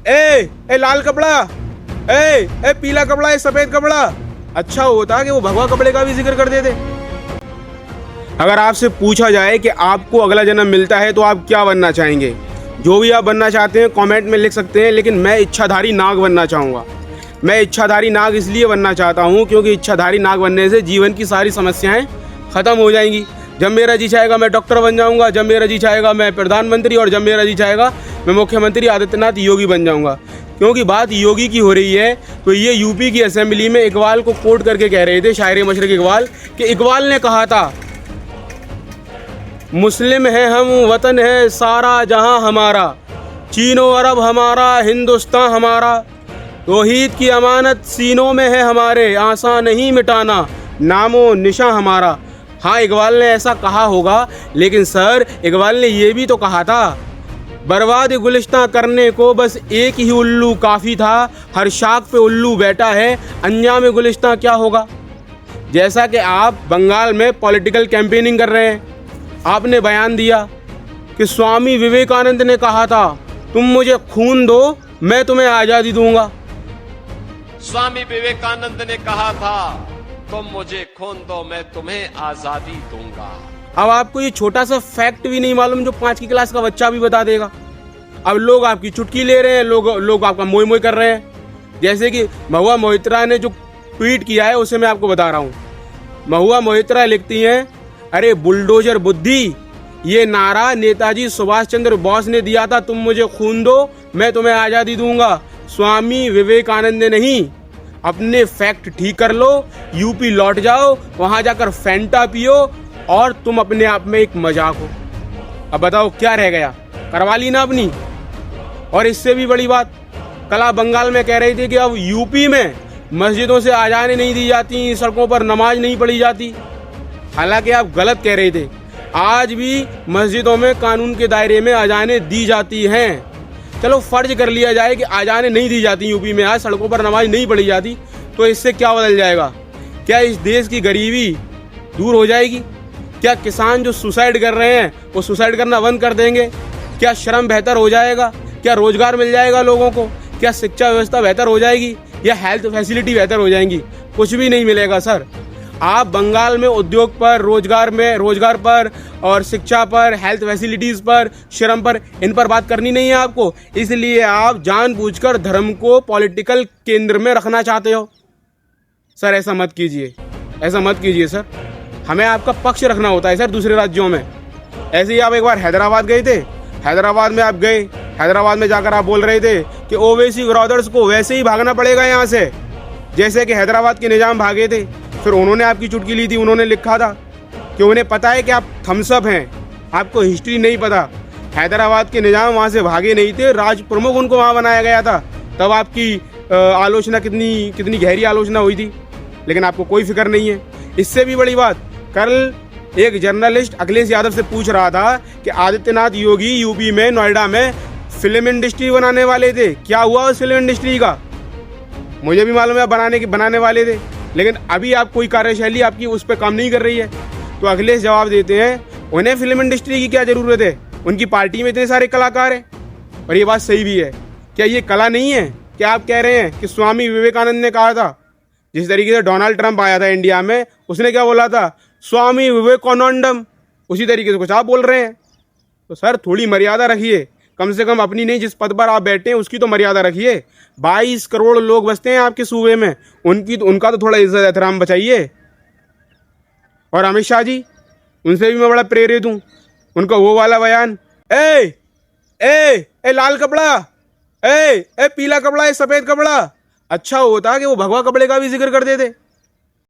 ए लाल कपड़ा, ए पीला कपड़ा, ए सफेद कपड़ा। अच्छा होता कि वो भगवा कपड़े का भी जिक्र कर देते। अगर आपसे पूछा जाए कि आपको अगला जन्म मिलता है तो आप क्या बनना चाहेंगे, जो भी आप बनना चाहते हैं कमेंट में लिख सकते हैं, लेकिन मैं इच्छाधारी नाग बनना चाहूँगा। मैं इच्छाधारी नाग इसलिए बनना चाहता हूँ क्योंकि इच्छाधारी नाग बनने से जीवन की सारी समस्याएं ख़त्म हो जाएंगी। जब मेरा जी चाहेगा मैं डॉक्टर बन जाऊँगा, जब मेरा जी चाहेगा मैं प्रधानमंत्री, और जब मेरा जी चाहेगा मैं मुख्यमंत्री आदित्यनाथ योगी बन जाऊँगा। क्योंकि बात योगी की हो रही है तो ये यूपी की असेंबली में इकबाल को कोट करके कह रहे थे, शायर मशरक़ इकबाल, कि इकबाल ने कहा था, मुस्लिम है हम, वतन है सारा जहां हमारा, चीनो अरब हमारा, हिंदुस्तान हमारा, तौहीद की अमानत सीनों में है हमारे, आसान नहीं मिटाना नामो निशा हमारा। हाँ, इकबाल ने ऐसा कहा होगा, लेकिन सर इकबाल ने ये भी तो कहा था, बर्बाद गुलिस्तां करने को बस एक ही उल्लू काफ़ी था, हर शाख पे उल्लू बैठा है, अंजाम गुलिस्तां क्या होगा। जैसा कि आप बंगाल में पॉलिटिकल कैंपेनिंग कर रहे हैं, आपने बयान दिया कि स्वामी विवेकानंद ने कहा था, तुम मुझे खून दो मैं तुम्हें आज़ादी दूंगा। स्वामी विवेकानंद ने कहा था, तुम मुझे खून दो मैं तुम्हें आज़ादी दूंगा। अब आपको ये छोटा सा फैक्ट भी नहीं मालूम जो 5 की क्लास का बच्चा भी बता देगा। अब लोग आपकी चुटकी ले रहे हैं, लोग आपका मोई मोई कर रहे हैं। जैसे कि महुआ मोहित्रा ने जो ट्वीट किया है उसे मैं आपको बता रहा हूँ। महुआ मोहित्रा लिखती हैं, अरे बुलडोजर बुद्धि, ये नारा नेताजी सुभाष चंद्र बोस ने दिया था, तुम मुझे खून दो मैं तुम्हें आज़ादी दूंगा, स्वामी विवेकानंद ने नहीं। अपने फैक्ट ठीक कर लो, यूपी लौट जाओ, वहां जाकर फैंटा पियो और तुम अपने आप में एक मजाक हो। अब बताओ क्या रह गया, करवा ली ना अपनी। और इससे भी बड़ी बात, कल आप बंगाल में कह रहे थे कि अब यूपी में मस्जिदों से आजानें नहीं दी जाती, सड़कों पर नमाज नहीं पढ़ी जाती। हालांकि आप गलत कह रहे थे, आज भी मस्जिदों में कानून के दायरे में अजानें दी जाती हैं। चलो फर्ज कर लिया जाए कि अजानें नहीं दी जाती यूपी में, आज सड़कों पर नमाज नहीं पढ़ी जाती, तो इससे क्या बदल जाएगा? क्या इस देश की गरीबी दूर हो जाएगी? क्या किसान जो सुसाइड कर रहे हैं वो सुसाइड करना बंद कर देंगे? क्या श्रम बेहतर हो जाएगा? क्या रोजगार मिल जाएगा लोगों को? क्या शिक्षा व्यवस्था बेहतर हो जाएगी? या हेल्थ फैसिलिटी बेहतर हो जाएंगी? कुछ भी नहीं मिलेगा सर। आप बंगाल में उद्योग पर, रोजगार पर और शिक्षा पर, हेल्थ फैसिलिटीज़ पर, श्रम पर, इन पर बात करनी नहीं है आपको। इसलिए आप जानबूझकर धर्म को पॉलिटिकल केंद्र में रखना चाहते हो। सर ऐसा मत कीजिए, ऐसा मत कीजिए सर। हमें आपका पक्ष रखना होता है सर दूसरे राज्यों में। ऐसे ही आप एक बार हैदराबाद गए थे, हैदराबाद में आप गए, हैदराबाद में जाकर आप बोल रहे थे कि ओवैसी ब्रदर्स को वैसे ही भागना पड़ेगा यहाँ से जैसे कि हैदराबाद के निजाम भागे थे। फिर उन्होंने आपकी चुटकी ली थी, उन्होंने लिखा था कि उन्हें पता है कि आप थम्सअप हैं, आपको हिस्ट्री नहीं पता। हैदराबाद के निजाम वहाँ से भागे नहीं थे, राज प्रमुख उनको वहाँ बनाया गया था। तब आपकी आलोचना कितनी गहरी आलोचना हुई थी, लेकिन आपको कोई फिक्र नहीं है। इससे भी बड़ी बात, कल एक जर्नलिस्ट अखिलेश यादव से पूछ रहा था कि आदित्यनाथ योगी यूपी में नोएडा में फिल्म इंडस्ट्री बनाने वाले थे, क्या हुआ उस फिल्म इंडस्ट्री का? मुझे भी मालूम है बनाने वाले थे, लेकिन अभी आप कोई कार्यशैली आपकी उस पर काम नहीं कर रही है। तो अखिलेश जवाब देते हैं, उन्हें फिल्म इंडस्ट्री की क्या ज़रूरत है, उनकी पार्टी में इतने सारे कलाकार हैं। और ये बात सही भी है। क्या ये कला नहीं है? क्या आप कह रहे हैं कि स्वामी विवेकानंद ने कहा था, जिस तरीके से डोनाल्ड ट्रंप आया था इंडिया में, उसने क्या बोला था, स्वामी विवेकानंदम, उसी तरीके से कुछ आप बोल रहे हैं। तो सर थोड़ी मर्यादा रखिए, कम से कम अपनी नहीं, जिस पद पर आप बैठे हैं उसकी तो मर्यादा रखिए। 22 करोड़ लोग बसते हैं आपके सूबे में, उनका तो थोड़ा इज्जत एहतराम बचाइए। और अमित शाह जी, उनसे भी मैं बड़ा प्रेरित हूँ। उनका वो वाला बयान, ए लाल कपड़ा, ए पीला कपड़ा, ए सफेद कपड़ा। अच्छा होता कि वो भगवा कपड़े का भी जिक्र कर देते।